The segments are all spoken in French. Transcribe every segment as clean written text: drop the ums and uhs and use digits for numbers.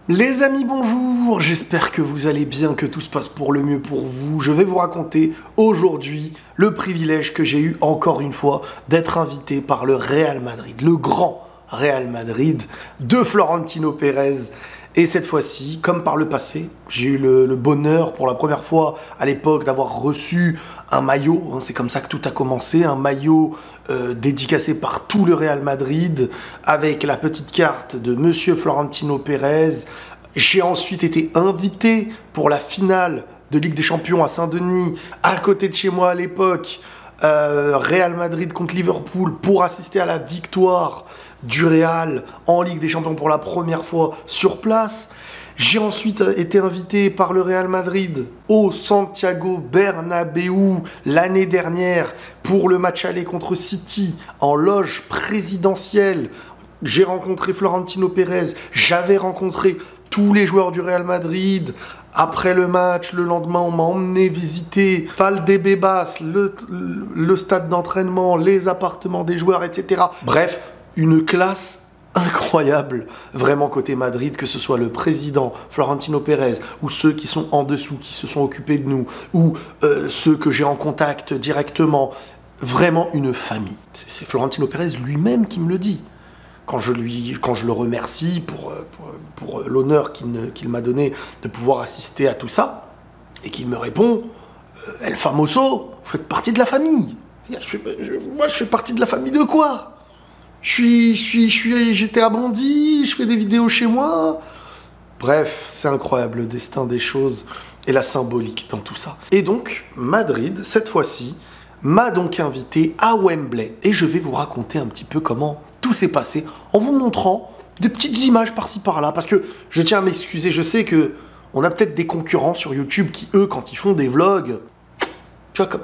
Les amis, bonjour, j'espère que vous allez bien, que tout se passe pour le mieux pour vous. Je vais vous raconter aujourd'hui le privilège que j'ai eu encore une fois d'être invité par le Real Madrid, le grand Real Madrid de Florentino Pérez. Et cette fois-ci, comme par le passé, j'ai eu le bonheur pour la première fois à l'époque d'avoir reçu un maillot, c'est comme ça que tout a commencé, un maillot dédicacé par tout le Real Madrid avec la petite carte de Monsieur Florentino Pérez. J'ai ensuite été invité pour la finale de Ligue des Champions à Saint-Denis, à côté de chez moi à l'époque, Real Madrid contre Liverpool, pour assister à la victoire du Real en Ligue des Champions pour la première fois sur place. J'ai ensuite été invité par le Real Madrid au Santiago Bernabéu l'année dernière pour le match aller contre City en loge présidentielle. J'ai rencontré Florentino Pérez, j'avais rencontré tous les joueurs du Real Madrid. Après le match, le lendemain, on m'a emmené visiter Valdebebas, le stade d'entraînement, les appartements des joueurs, etc. Bref, une classe incroyable, vraiment côté Madrid, que ce soit le président Florentino Pérez, ou ceux qui sont en dessous, qui se sont occupés de nous, ou ceux que j'ai en contact directement. Vraiment une famille. C'est Florentino Pérez lui-même qui me le dit. Quand je le remercie pour l'honneur qu'il m'a donné de pouvoir assister à tout ça, et qu'il me répond « El Famoso, vous faites partie de la famille. » Moi, je fais partie de la famille de quoi? J'étais à Bondy, je fais des vidéos chez moi. Bref, c'est incroyable le destin des choses et la symbolique dans tout ça. Et donc, Madrid, cette fois-ci, m'a donc invité à Wembley. Et je vais vous raconter un petit peu comment tout s'est passé en vous montrant des petites images par-ci par-là. Parce que je tiens à m'excuser, je sais que on a peut-être des concurrents sur YouTube qui, eux, quand ils font des vlogs, tu vois, comme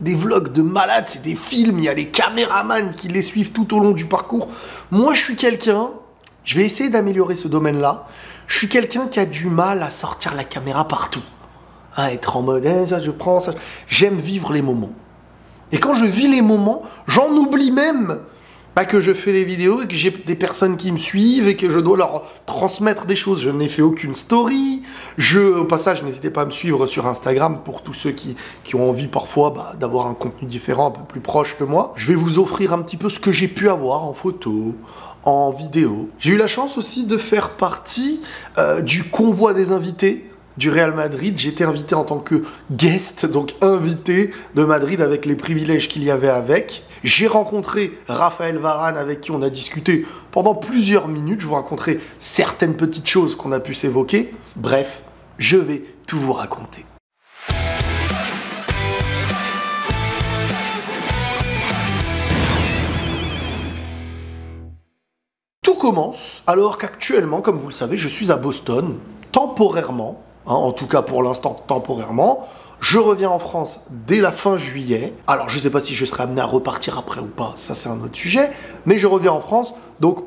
des vlogs de malades, c'est des films, il y a les caméramans qui les suivent tout au long du parcours. Moi, je suis quelqu'un, je vais essayer d'améliorer ce domaine-là, je suis quelqu'un qui a du mal à sortir la caméra partout. Être en mode, ça je prends, ça. J'aime vivre les moments. Et quand je vis les moments, j'en oublie même que je fais des vidéos et que j'ai des personnes qui me suivent et que je dois leur transmettre des choses. Je n'ai fait aucune story. Au passage, n'hésitez pas à me suivre sur Instagram pour tous ceux qui ont envie parfois d'avoir un contenu différent, un peu plus proche de moi. Je vais vous offrir un petit peu ce que j'ai pu avoir en photo, en vidéo. J'ai eu la chance aussi de faire partie du convoi des invités du Real Madrid. J'ai été invité en tant que guest, donc invité de Madrid avec les privilèges qu'il y avait avec. J'ai rencontré Raphaël Varane avec qui on a discuté pendant plusieurs minutes. Je vous raconterai certaines petites choses qu'on a pu s'évoquer. Bref, je vais tout vous raconter. Tout commence alors qu'actuellement, comme vous le savez, je suis à Boston, temporairement, en tout cas pour l'instant temporairement. Je reviens en France dès la fin juillet. Alors je ne sais pas si je serai amené à repartir après ou pas, ça c'est un autre sujet. Mais je reviens en France donc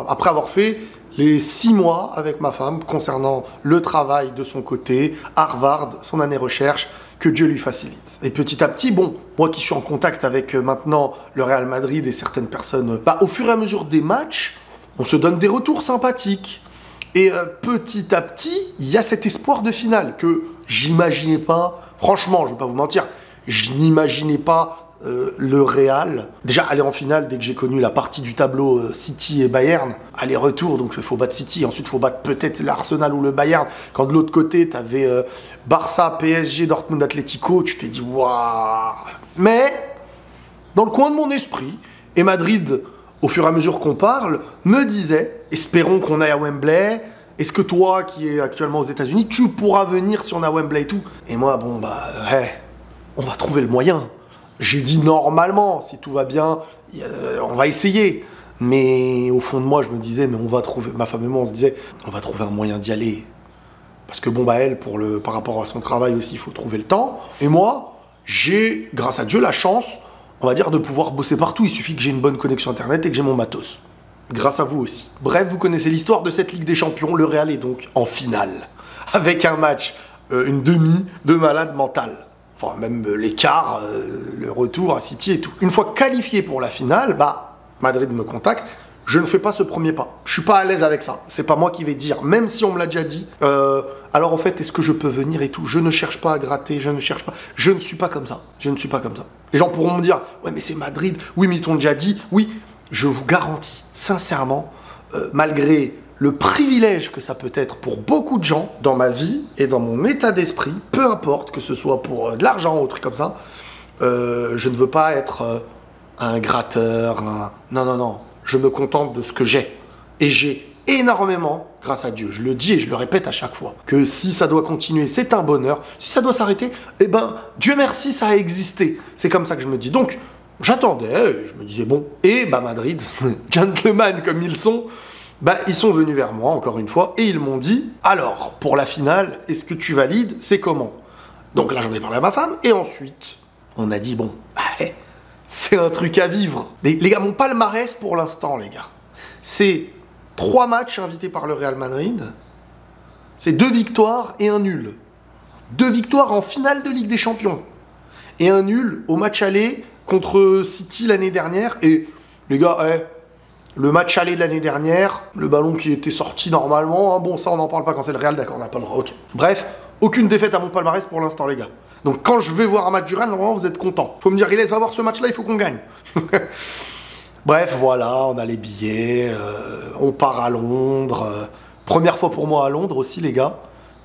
après avoir fait les 6 mois avec ma femme concernant le travail de son côté, Harvard, son année recherche, que Dieu lui facilite. Et petit à petit, bon, moi qui suis en contact avec maintenant le Real Madrid et certaines personnes, au fur et à mesure des matchs, on se donne des retours sympathiques. Et petit à petit, il y a cet espoir de finale que j'imaginais pas. Franchement, je ne vais pas vous mentir, je n'imaginais pas le Real. Déjà, aller en finale, dès que j'ai connu la partie du tableau City et Bayern, aller-retour, donc il faut battre City, ensuite il faut battre peut-être l'Arsenal ou le Bayern. Quand de l'autre côté, tu avais Barça, PSG, Dortmund, Atlético, tu t'es dit waouh. Mais, dans le coin de mon esprit, et Madrid, au fur et à mesure qu'on parle, me disait, espérons qu'on aille à Wembley. Est-ce que toi, qui es actuellement aux États-Unis, tu pourras venir si on a Wembley et tout? Et moi, bon, on va trouver le moyen. J'ai dit normalement, si tout va bien, on va essayer. Mais au fond de moi, je me disais, mais on va trouver, ma femme et moi, on se disait, on va trouver un moyen d'y aller. Parce que bon, elle, par rapport à son travail aussi, il faut trouver le temps. Et moi, j'ai, grâce à Dieu, la chance, on va dire, de pouvoir bosser partout. Il suffit que j'ai une bonne connexion Internet et que j'ai mon matos. Grâce à vous aussi. Bref, vous connaissez l'histoire de cette Ligue des Champions. Le Real est donc en finale. Avec un match, une demi de malade mental. Enfin, même l'écart, le retour à City et tout. Une fois qualifié pour la finale, Madrid me contacte. je ne fais pas ce premier pas. Je suis pas à l'aise avec ça. C'est pas moi qui vais dire, même si on me l'a déjà dit. Alors en fait, est-ce que je peux venir et tout? Je ne cherche pas à gratter, je ne cherche pas. Je ne suis pas comme ça. Je ne suis pas comme ça. Les gens pourront me dire, ouais, mais c'est Madrid. Oui, mais ils t'ont déjà dit. Oui, je vous garantis, sincèrement, malgré le privilège que ça peut être pour beaucoup de gens dans ma vie et dans mon état d'esprit, peu importe que ce soit pour de l'argent ou un truc comme ça, je ne veux pas être un gratteur, non, non, non. Je me contente de ce que j'ai. Et j'ai énormément, grâce à Dieu. Je le dis et je le répète à chaque fois. Que si ça doit continuer, c'est un bonheur. Si ça doit s'arrêter, eh ben, Dieu merci, ça a existé. C'est comme ça que je me dis. Donc, j'attendais, je me disais, bon. Et, bah, Madrid, gentlemen comme ils sont, bah, ils sont venus vers moi, encore une fois, et ils m'ont dit, alors, pour la finale, est-ce que tu valides? C'est comment? Donc là, j'en ai parlé à ma femme, et ensuite, on a dit, bon, bah, c'est un truc à vivre. Les gars, mon palmarès pour l'instant, les gars, c'est 3 matchs invités par le Real Madrid, c'est 2 victoires et un nul. 2 victoires en finale de Ligue des Champions. Et un nul au match aller contre City l'année dernière. Et les gars, le match aller de l'année dernière, le ballon qui était sorti normalement, hein, bon, ça on n'en parle pas quand c'est le Real, d'accord, on n'a pas le droit, ok. Bref, aucune défaite à mon palmarès pour l'instant, les gars. Donc quand je vais voir un match du Real, normalement vous êtes contents. Faut me dire, Riles, va voir ce match-là, il faut qu'on gagne. Bref, voilà, on a les billets, on part à Londres. Première fois pour moi à Londres aussi, les gars.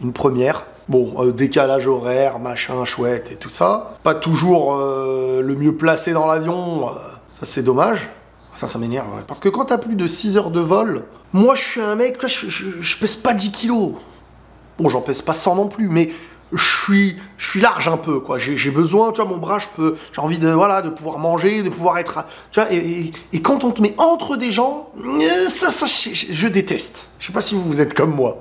Une première. Bon, décalage horaire, machin, chouette et tout ça. Pas toujours le mieux placé dans l'avion, ça c'est dommage. Ça m'énerve, ouais. Parce que quand t'as plus de 6 heures de vol, moi je suis un mec, je pèse pas 10 kilos. Bon, j'en pèse pas 100 non plus, mais je suis large un peu, quoi. J'ai besoin, tu vois, mon bras, j'ai envie de, voilà, de pouvoir manger, de pouvoir être, tu vois, et quand on te met entre des gens, ça, je déteste. Je sais pas si vous êtes comme moi.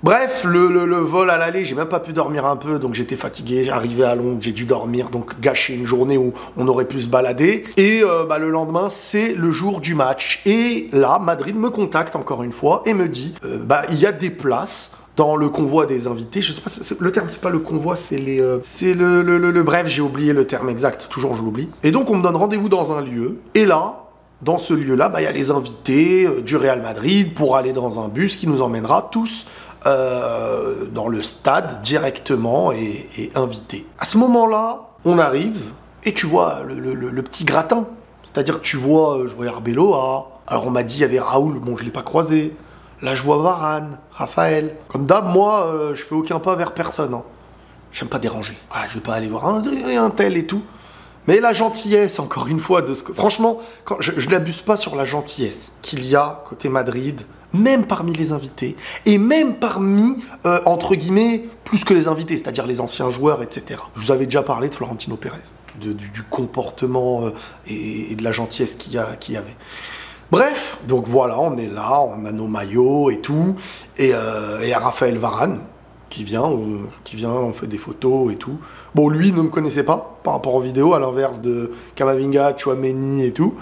Bref, le vol à l'aller, j'ai même pas pu dormir un peu, donc j'étais fatigué, arrivé à Londres, j'ai dû dormir, donc gâcher une journée où on aurait pu se balader. Et bah, le lendemain, c'est le jour du match. Et là, Madrid me contacte encore une fois et me dit, bah, il y a des places dans le convoi des invités. Je sais pas, le terme, c'est pas le convoi, c'est les... c'est bref, j'ai oublié le terme exact, toujours je l'oublie. Et donc, on me donne rendez-vous dans un lieu, et là... Dans ce lieu-là, bah, y a les invités du Real Madrid pour aller dans un bus qui nous emmènera tous dans le stade directement et invités. À ce moment-là, on arrive et tu vois le petit gratin. C'est-à-dire que tu vois, je vois Arbeloa. Alors on m'a dit il y avait Raoul, bon je ne l'ai pas croisé. Là je vois Varane, Raphaël. Comme d'hab, moi je fais aucun pas vers personne. Hein. J'aime pas déranger. Voilà, je vais pas aller voir un tel et tout. Mais la gentillesse, encore une fois, de ce que... Franchement, quand je n'abuse pas sur la gentillesse qu'il y a côté Madrid, même parmi les invités, et même parmi, entre guillemets, plus que les invités, c'est-à-dire les anciens joueurs, etc. Je vous avais déjà parlé de Florentino Pérez, du comportement et de la gentillesse qu'il y avait. Bref, donc voilà, on est là, on a nos maillots et tout, et il y a Raphaël Varane, qui vient, on fait des photos et tout. Bon, lui ne me connaissait pas par rapport aux vidéos, à l'inverse de Camavinga, Tchouaméni et tout.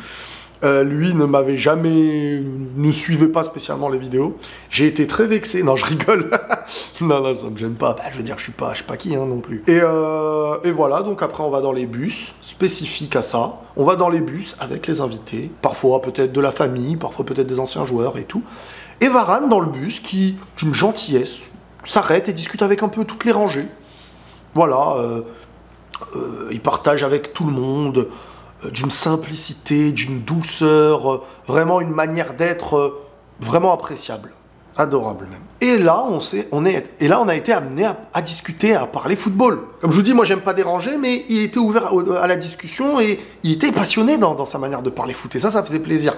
Lui ne m'avait jamais... ne suivait pas spécialement les vidéos. J'ai été très vexé. Non, je rigole. non, ça me gêne pas. Bah, je veux dire, je suis pas qui hein, non plus. Et voilà, donc après on va dans les bus spécifiques à ça. On va dans les bus avec les invités. Parfois peut-être de la famille, parfois peut-être des anciens joueurs et tout. Et Varane dans le bus qui, d'une gentillesse, s'arrête et discute avec un peu toutes les rangées. Voilà, il partage avec tout le monde d'une simplicité, d'une douceur, vraiment une manière d'être vraiment appréciable, adorable même. Et là, on a été amené à discuter, à parler football. Comme je vous dis, moi j'aime pas déranger, mais il était ouvert à la discussion et il était passionné dans sa manière de parler foot. Et ça faisait plaisir.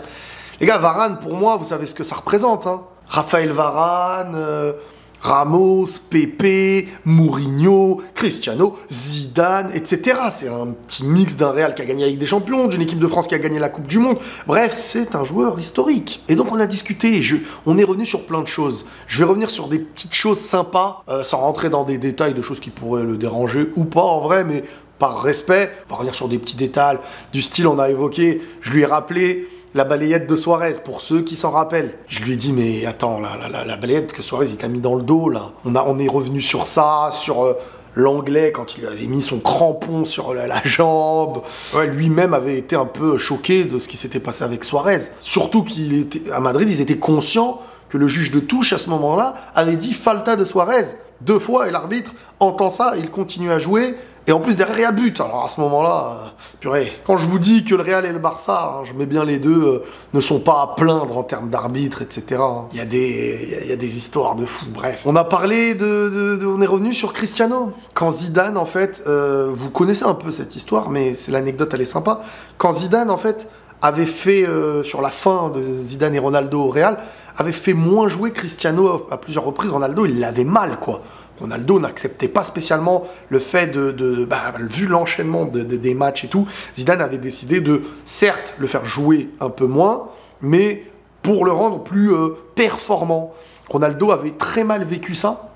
Les gars, Varane, pour moi, vous savez ce que ça représente, hein. Raphaël Varane... Ramos, Pepe, Mourinho, Cristiano, Zidane, etc. C'est un petit mix d'un Real qui a gagné la Ligue des Champions, d'une équipe de France qui a gagné la Coupe du Monde. Bref, c'est un joueur historique. Et donc on a discuté, on est revenu sur plein de choses. Je vais revenir sur des petites choses sympas, sans rentrer dans des détails de choses qui pourraient le déranger ou pas en vrai, mais par respect. On va revenir sur des petits détails du style, on a évoqué, je lui ai rappelé la balayette de Suarez, pour ceux qui s'en rappellent. Je lui ai dit, mais attends, la balayette que Suarez il t'a mis dans le dos, là. On est revenu sur ça, sur l'anglais quand il lui avait mis son crampon sur la jambe. Ouais, lui-même avait été un peu choqué de ce qui s'était passé avec Suarez. Surtout qu'à Madrid, ils étaient conscients que le juge de touche à ce moment-là avait dit falta de Suarez 2 fois et l'arbitre entend ça, il continue à jouer. Et en plus, derrière, il y a but. Alors, à ce moment-là, purée, quand je vous dis que le Real et le Barça, hein, je mets bien les deux, ne sont pas à plaindre en termes d'arbitre, etc. Hein. Il y a des histoires de fous, bref. On a parlé on est revenu sur Cristiano. Quand Zidane, en fait, vous connaissez un peu cette histoire, mais c'est l'anecdote, elle est sympa. Quand Zidane, en fait, avait fait, sur la fin de Zidane et Ronaldo au Real, avait fait moins jouer Cristiano à plusieurs reprises. Ronaldo, il l'avait mal, quoi. Ronaldo n'acceptait pas spécialement le fait vu l'enchaînement des matchs et tout, Zidane avait décidé de, certes, le faire jouer un peu moins, mais pour le rendre plus performant. Ronaldo avait très mal vécu ça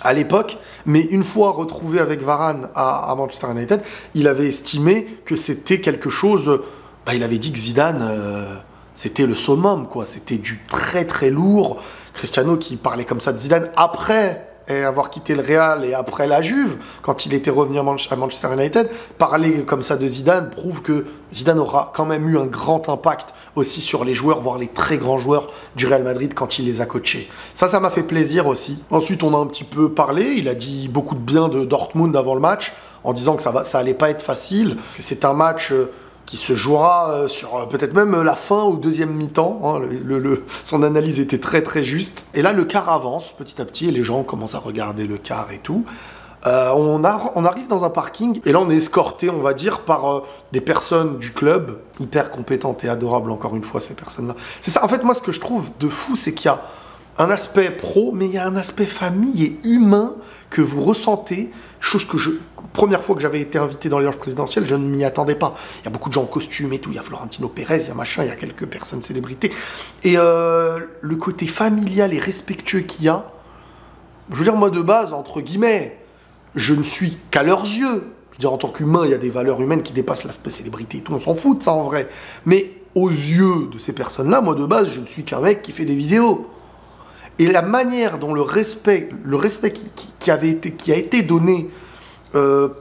à l'époque, mais une fois retrouvé avec Varane à Manchester United, il avait estimé que c'était quelque chose... il avait dit que Zidane... c'était le summum, quoi. C'était du très très lourd. Cristiano qui parlait comme ça de Zidane après avoir quitté le Real et après la Juve, quand il était revenu à Manchester United, parler comme ça de Zidane prouve que Zidane aura quand même eu un grand impact aussi sur les joueurs, voire les très grands joueurs du Real Madrid quand il les a coachés. Ça m'a fait plaisir aussi. Ensuite, on a un petit peu parlé. Il a dit beaucoup de bien de Dortmund avant le match, en disant que ça allait pas être facile, que c'est un match... qui se jouera sur peut-être même la fin ou deuxième mi-temps. Hein, son analyse était très très juste. Et là, le quart avance petit à petit et les gens commencent à regarder le quart et tout. On arrive dans un parking et là, on est escorté, on va dire, par des personnes du club, hyper compétentes et adorables, encore une fois, ces personnes-là. C'est ça, en fait, moi, ce que je trouve de fou, c'est qu'il y a un aspect pro, mais il y a un aspect famille et humain que vous ressentez, chose que première fois que j'avais été invité dans les loges présidentielles, je ne m'y attendais pas. Il y a beaucoup de gens en costume et tout, il y a Florentino Pérez, il y a machin, il y a quelques personnes célébrités. Et le côté familial et respectueux qu'il y a, je veux dire, moi de base, entre guillemets, je ne suis qu'à leurs yeux. Je veux dire, en tant qu'humain, il y a des valeurs humaines qui dépassent l'aspect célébrité et tout, on s'en fout de ça en vrai. Mais aux yeux de ces personnes-là, moi de base, je ne suis qu'un mec qui fait des vidéos. Et la manière dont le respect qui a été donné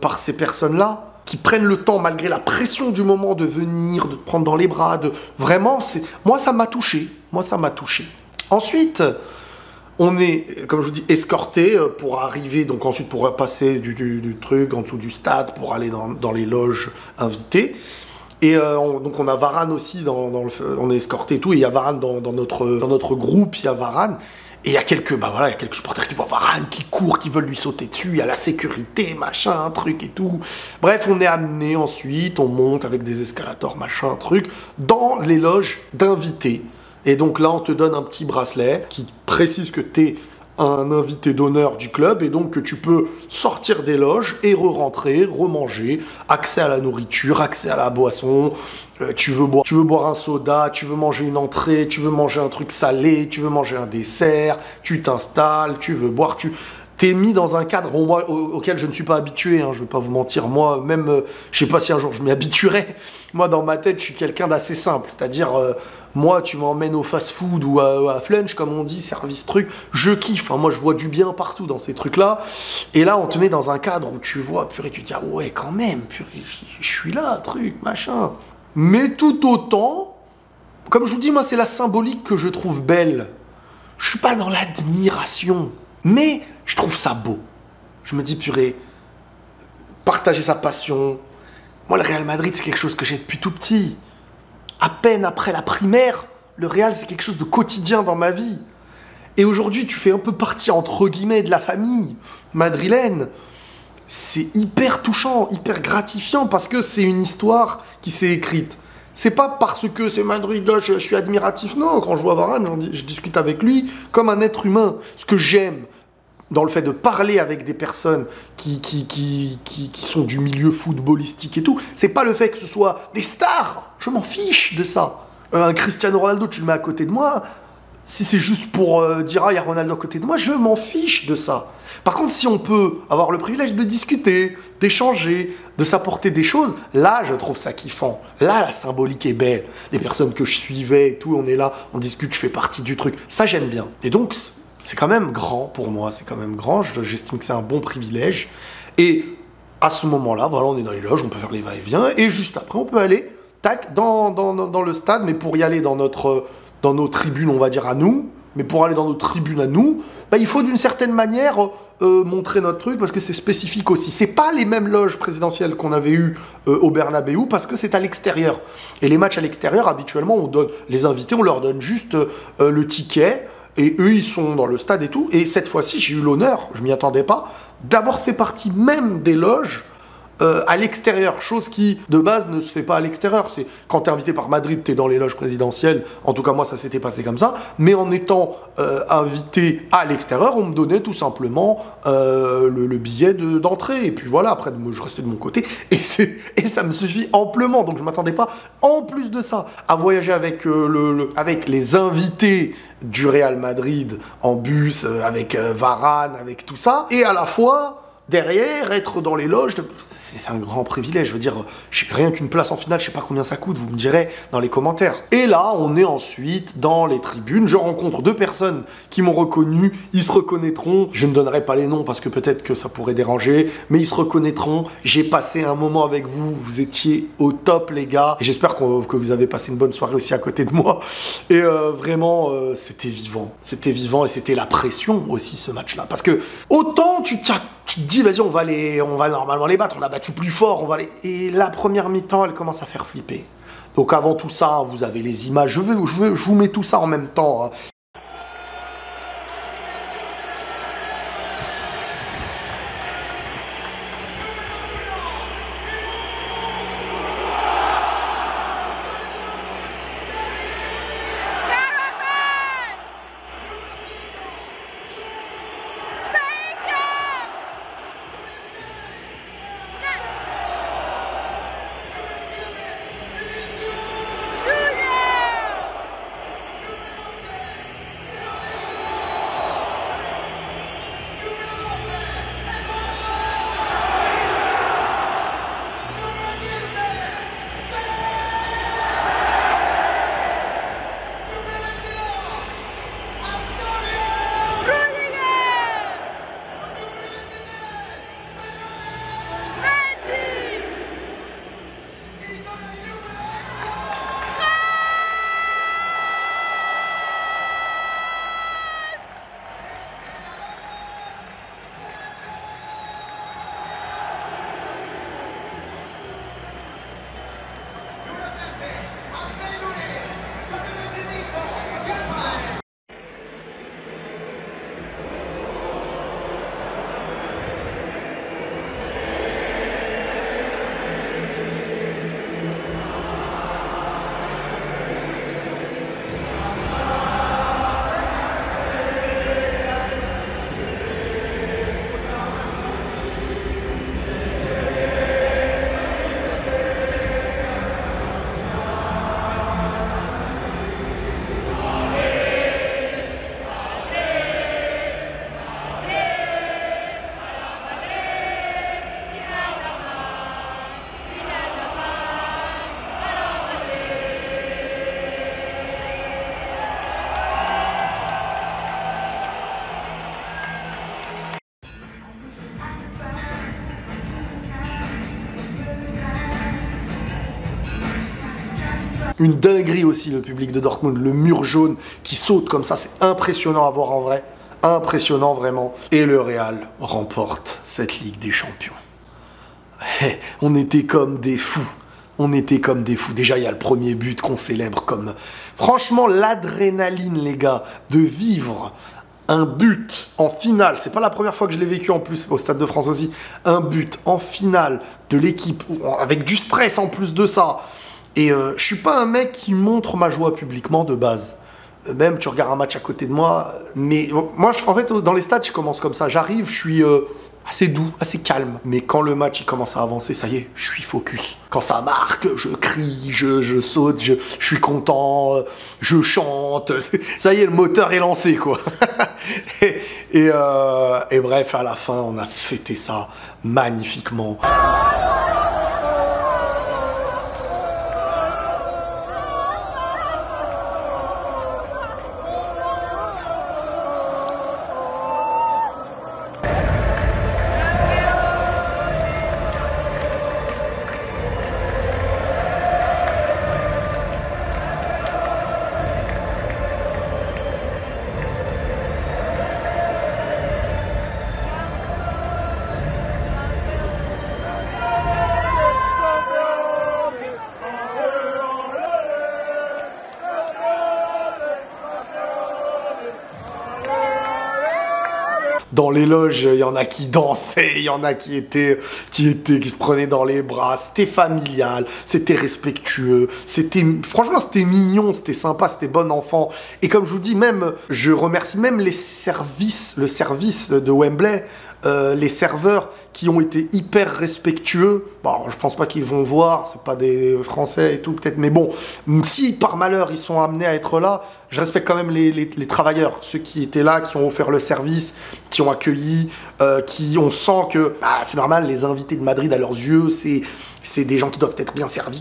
par ces personnes-là, qui prennent le temps, malgré la pression du moment, de venir, de te prendre dans les bras, vraiment, moi, ça m'a touché. Moi, ça m'a touché. Ensuite, on est, comme je vous dis, escorté pour arriver, donc ensuite pour passer du truc en dessous du stade, pour aller dans les loges invitées. Et donc on a Varane aussi, on est escorté et tout, et il y a Varane dans notre groupe, il y a Varane. Et il y a quelques supporters qui voient Varane, qui courent, qui veulent lui sauter dessus, il y a la sécurité, machin, un truc et tout. Bref, on est amené ensuite, on monte avec des escalators, machin, un truc, dans les loges d'invités. Et donc là, on te donne un petit bracelet qui précise que tu es un invité d'honneur du club et donc que tu peux sortir des loges et re-rentrer, remanger, accès à la nourriture, accès à la boisson, tu veux boire un soda, tu veux manger une entrée, tu veux manger un truc salé, tu veux manger un dessert, tu t'installes, tu veux boire, t'es mis dans un cadre auquel je ne suis pas habitué, hein, je ne vais pas vous mentir, moi même, je sais pas si un jour je m'y habituerai, moi dans ma tête je suis quelqu'un d'assez simple, c'est-à-dire moi tu m'emmènes au fast-food ou à flunch comme on dit, service truc, je kiffe, hein, moi je vois du bien partout dans ces trucs-là, et là on te met dans un cadre où tu vois, purée, tu te dis ah ouais quand même, purée, je suis là, truc, machin, mais tout autant, comme je vous dis, moi c'est la symbolique que je trouve belle, je suis pas dans l'admiration, mais je trouve ça beau. Je me dis, purée, partager sa passion. Moi, le Real Madrid, c'est quelque chose que j'ai depuis tout petit. À peine après la primaire, le Real, c'est quelque chose de quotidien dans ma vie. Et aujourd'hui, tu fais un peu partie, entre guillemets, de la famille madrilène. C'est hyper touchant, hyper gratifiant, parce que c'est une histoire qui s'est écrite. C'est pas parce que c'est Madrid, je suis admiratif. Non, quand je vois Varane, je discute avec lui comme un être humain. Ce que j'aime dans le fait de parler avec des personnes qui sont du milieu footballistique et tout, c'est pas le fait que ce soit des stars. Je m'en fiche de ça. Un Cristiano Ronaldo, tu le mets à côté de moi, si c'est juste pour dire « Ah, il y a Ronaldo à côté de moi », je m'en fiche de ça. Par contre, si on peut avoir le privilège de discuter, d'échanger, de s'apporter des choses, là, je trouve ça kiffant. Là, la symbolique est belle. Les personnes que je suivais et tout, on est là, on discute, je fais partie du truc. Ça, j'aime bien. Et donc, c'est quand même grand pour moi, c'est quand même grand, j'estime que c'est un bon privilège. Et à ce moment-là, voilà, on est dans les loges, on peut faire les va-et-vient, et juste après, on peut aller, tac, dans le stade, mais pour y aller dans nos tribunes, on va dire à nous, mais pour aller dans nos tribunes à nous, bah, il faut d'une certaine manière montrer notre truc, parce que c'est spécifique aussi. C'est pas les mêmes loges présidentielles qu'on avait eues au Bernabéu, parce que c'est à l'extérieur. Et les matchs à l'extérieur, habituellement, on donne les invités, on leur donne juste le ticket, et eux, ils sont dans le stade et tout. Et cette fois-ci, j'ai eu l'honneur, je m'y attendais pas, d'avoir fait partie même des loges à l'extérieur, chose qui de base ne se fait pas à l'extérieur. C'est quand t'es invité par Madrid, t'es dans les loges présidentielles. En tout cas, moi, ça s'était passé comme ça. Mais en étant invité à l'extérieur, on me donnait tout simplement le billet d'entrée. Et puis voilà, après, je restais de mon côté. Et ça me suffit amplement. Donc je m'attendais pas, en plus de ça, à voyager avec, avec les invités du Real Madrid en bus, avec Varane, avec tout ça. Et à la fois derrière, être dans les loges, c'est un grand privilège. Je veux dire, rien qu'une place en finale, je sais pas combien ça coûte, vous me direz dans les commentaires. Et là, on est ensuite dans les tribunes. Je rencontre deux personnes qui m'ont reconnu. Ils se reconnaîtront. Je ne donnerai pas les noms parce que peut-être que ça pourrait déranger, mais ils se reconnaîtront. J'ai passé un moment avec vous. Vous étiez au top, les gars. Et j'espère que vous avez passé une bonne soirée aussi à côté de moi. Et vraiment, c'était vivant. C'était vivant et c'était la pression aussi, ce match-là. Parce que autant tu te dis, vas-y, on va normalement les battre, on a battu plus fort, on va les... Et la première mi-temps, elle commence à faire flipper. Donc avant tout ça, vous avez les images, je vous mets tout ça en même temps, hein. Une dinguerie aussi, le public de Dortmund, le mur jaune qui saute comme ça, c'est impressionnant à voir en vrai. Impressionnant vraiment. Et le Real remporte cette Ligue des Champions. On était comme des fous. On était comme des fous. Déjà, il y a le premier but qu'on célèbre comme... Franchement, l'adrénaline, les gars, de vivre un but en finale. C'est pas la première fois que je l'ai vécu en plus au Stade de France aussi. Un but en finale de l'équipe, avec du stress en plus de ça. Et je suis pas un mec qui montre ma joie publiquement de base. Même, tu regardes un match à côté de moi. Mais moi, en fait, dans les stades, je commence comme ça. J'arrive, je suis assez doux, assez calme. Mais quand le match il commence à avancer, ça y est, je suis focus. Quand ça marque, je crie, je saute, je suis content, je chante. Ça y est, le moteur est lancé, quoi. et bref, à la fin, on a fêté ça magnifiquement. Dans les loges, il y en a qui dansaient, il y en a qui se prenaient dans les bras. C'était familial, c'était respectueux, franchement, c'était mignon, c'était sympa, c'était bon enfant. Et comme je vous dis, je remercie même le service de Wembley, les serveurs qui ont été hyper respectueux. Bon, je pense pas qu'ils vont voir, c'est pas des Français et tout peut-être, mais bon, si par malheur ils sont amenés à être là, je respecte quand même les travailleurs, ceux qui étaient là, qui ont offert le service, qui ont accueilli, on sent que c'est normal, les invités de Madrid à leurs yeux, c'est des gens qui doivent être bien servis,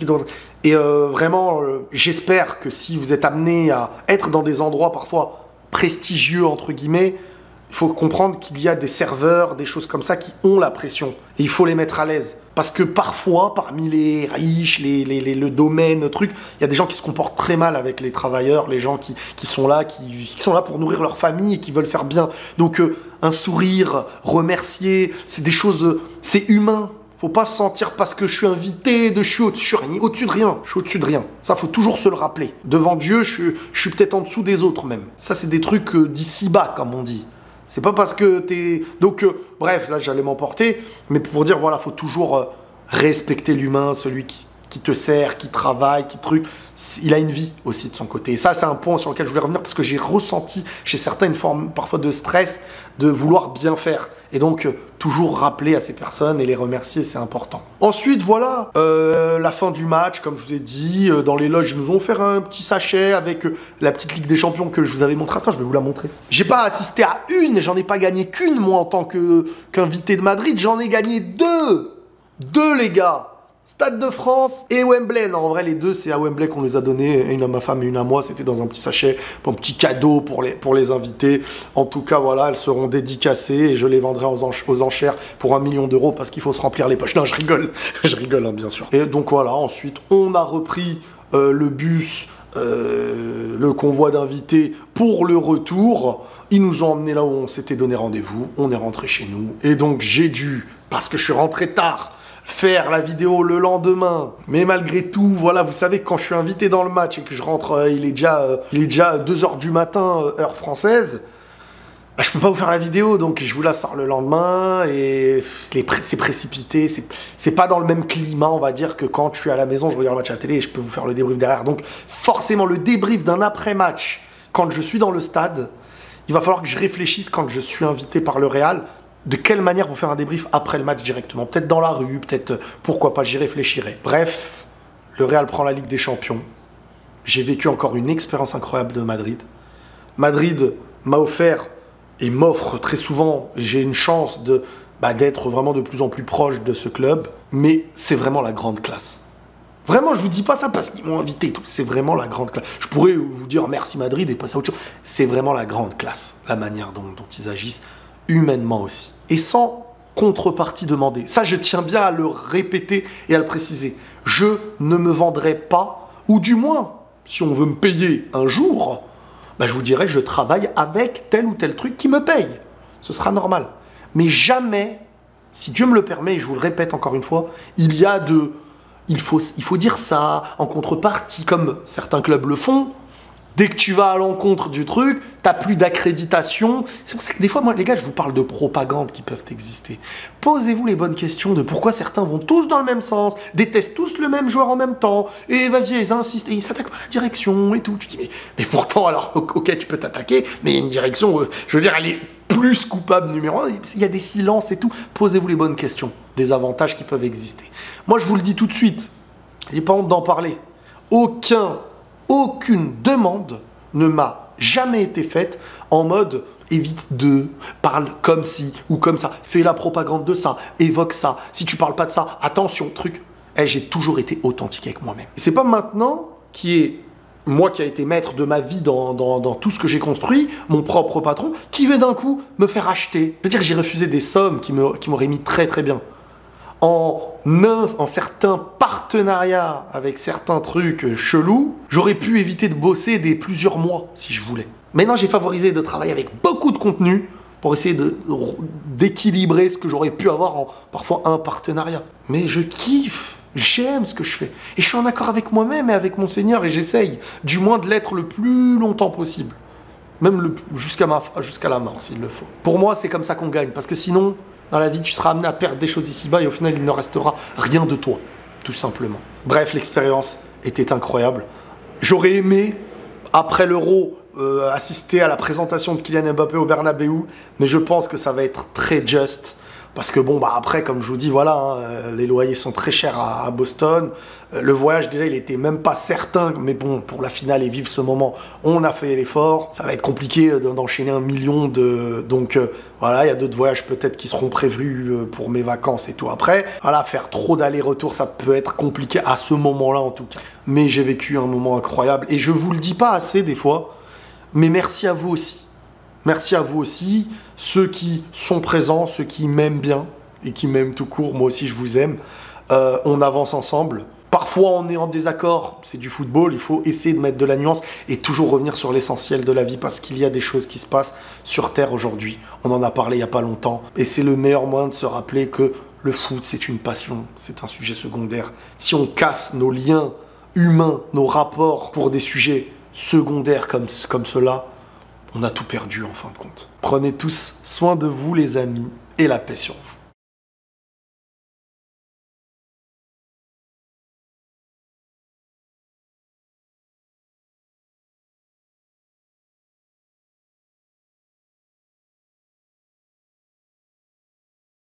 et vraiment, j'espère que si vous êtes amenés à être dans des endroits parfois prestigieux entre guillemets, il faut comprendre qu'il y a des serveurs, des choses comme ça qui ont la pression. Et il faut les mettre à l'aise. Parce que parfois, parmi les riches, le domaine, le truc, il y a des gens qui se comportent très mal avec les travailleurs, les gens qui sont là pour nourrir leur famille et qui veulent faire bien. Donc un sourire, remercier, c'est des choses, c'est humain. Faut pas se sentir parce que je suis invité, je suis au-dessus de rien. Je suis au-dessus de rien. Ça, faut toujours se le rappeler. Devant Dieu, je suis peut-être en dessous des autres même. Ça, c'est des trucs d'ici-bas, comme on dit. C'est pas parce que t'es... Donc, bref, là, j'allais m'emporter. Mais pour dire, voilà, faut toujours respecter l'humain, celui qui te sert, qui travaille, qui truc. Il a une vie aussi de son côté. Et ça, c'est un point sur lequel je voulais revenir parce que j'ai ressenti chez certains une forme parfois de stress de vouloir bien faire. Et donc, toujours rappeler à ces personnes et les remercier, c'est important. Ensuite, voilà, la fin du match, comme je vous ai dit, dans les loges, ils nous ont offert un petit sachet avec la petite Ligue des Champions que je vous avais montré. Attends, je vais vous la montrer. J'ai pas assisté à une, j'en ai pas gagné qu'une, moi, en tant qu'invité de Madrid. J'en ai gagné deux. Deux, les gars. Stade de France et Wembley. Non, en vrai, les deux, c'est à Wembley qu'on les a donnés. Une à ma femme et une à moi. C'était dans un petit sachet, un petit cadeau pour les invités. En tout cas, voilà, elles seront dédicacées et je les vendrai aux enchères pour 1 million d'euros parce qu'il faut se remplir les poches. Non, je rigole. Je rigole, hein, bien sûr. Et donc, voilà, ensuite, on a repris le bus, le convoi d'invités pour le retour. Ils nous ont emmenés là où on s'était donné rendez-vous. On est rentré chez nous. Et donc, j'ai dû, parce que je suis rentré tard, faire la vidéo le lendemain. Mais malgré tout, voilà, vous savez, quand je suis invité dans le match et que je rentre, il est déjà 2h du matin, heure française, je peux pas vous faire la vidéo, donc je vous la sors le lendemain, et c'est précipité, c'est pas dans le même climat, on va dire, que quand je suis à la maison, je regarde le match à la télé et je peux vous faire le débrief derrière. Donc forcément, le débrief d'un après-match, quand je suis dans le stade, il va falloir que je réfléchisse quand je suis invité par le Real, de quelle manière vous faire un débrief après le match directement. Peut-être dans la rue, peut-être, pourquoi pas, j'y réfléchirai. Bref, le Real prend la Ligue des Champions. J'ai vécu encore une expérience incroyable de Madrid. Madrid m'a offert et m'offre très souvent, j'ai une chance d'être vraiment de plus en plus proche de ce club, mais c'est vraiment la grande classe. Vraiment, je vous dis pas ça parce qu'ils m'ont invité et tout, c'est vraiment la grande classe. Je pourrais vous dire merci Madrid et passer à autre chose. C'est vraiment la grande classe, la manière dont ils agissent, humainement aussi. Et sans contrepartie demandée. Ça, je tiens bien à le répéter et à le préciser. Je ne me vendrai pas, ou du moins, si on veut me payer un jour, je vous dirais, je travaille avec tel ou tel truc qui me paye. Ce sera normal. Mais jamais, si Dieu me le permet, et je vous le répète encore une fois, il faut dire ça en contrepartie, comme certains clubs le font. Dès que tu vas à l'encontre du truc, t'as plus d'accréditation. C'est pour ça que des fois, moi, les gars, je vous parle de propagande qui peuvent exister. Posez-vous les bonnes questions de pourquoi certains vont tous dans le même sens, détestent tous le même joueur en même temps, et vas-y, ils insistent, et ils s'attaquent pas à la direction et tout. Tu te dis, mais pourtant, alors, ok, tu peux t'attaquer, mais il y a une direction, je veux dire, elle est plus coupable numéro 1. Il y a des silences et tout. Posez-vous les bonnes questions, des avantages qui peuvent exister. Moi, je vous le dis tout de suite, j'ai pas honte d'en parler. Aucune demande ne m'a jamais été faite en mode évite de, parle comme ci ou comme ça, fais la propagande de ça, évoque ça, si tu parles pas de ça, attention, truc. J'ai toujours été authentique avec moi-même. Et c'est pas maintenant moi qui a été maître de ma vie dans tout ce que j'ai construit, mon propre patron, qui veut d'un coup me faire acheter. Je veux dire, j'ai refusé des sommes qui m'auraient mis très très bien. En certains partenariats avec certains trucs chelous, j'aurais pu éviter de bosser plusieurs mois si je voulais. Maintenant, j'ai favorisé de travailler avec beaucoup de contenu pour essayer d'équilibrer ce que j'aurais pu avoir en parfois un partenariat. Mais je kiffe, j'aime ce que je fais. Et je suis en accord avec moi-même et avec mon Seigneur et j'essaye du moins de l'être le plus longtemps possible. Même jusqu'à la mort, s'il le faut. Pour moi, c'est comme ça qu'on gagne. Parce que sinon, dans la vie, tu seras amené à perdre des choses ici-bas et au final, il ne restera rien de toi, tout simplement. Bref, l'expérience était incroyable. J'aurais aimé, après l'Euro, assister à la présentation de Kylian Mbappé au Bernabéu, mais je pense que ça va être très juste. Parce que bon, bah après, comme je vous dis, voilà, hein, les loyers sont très chers à Boston. Le voyage, déjà, il était même pas certain. Mais bon, pour la finale et vivre ce moment, on a fait l'effort. Ça va être compliqué d'enchaîner 1 million de... Donc voilà, il y a d'autres voyages peut-être qui seront prévus pour mes vacances et tout après. Voilà, faire trop d'aller-retour, ça peut être compliqué à ce moment-là en tout cas. Mais j'ai vécu un moment incroyable. Et je vous le dis pas assez des fois, mais merci à vous aussi. Merci à vous aussi, ceux qui sont présents, ceux qui m'aiment bien et qui m'aiment tout court, moi aussi je vous aime. On avance ensemble. Parfois on est en désaccord, c'est du football, il faut essayer de mettre de la nuance et toujours revenir sur l'essentiel de la vie parce qu'il y a des choses qui se passent sur Terre aujourd'hui. On en a parlé il n'y a pas longtemps et c'est le meilleur moyen de se rappeler que le foot c'est une passion, c'est un sujet secondaire. Si on casse nos liens humains, nos rapports pour des sujets secondaires comme cela, on a tout perdu en fin de compte. Prenez tous soin de vous les amis et la paix sur vous.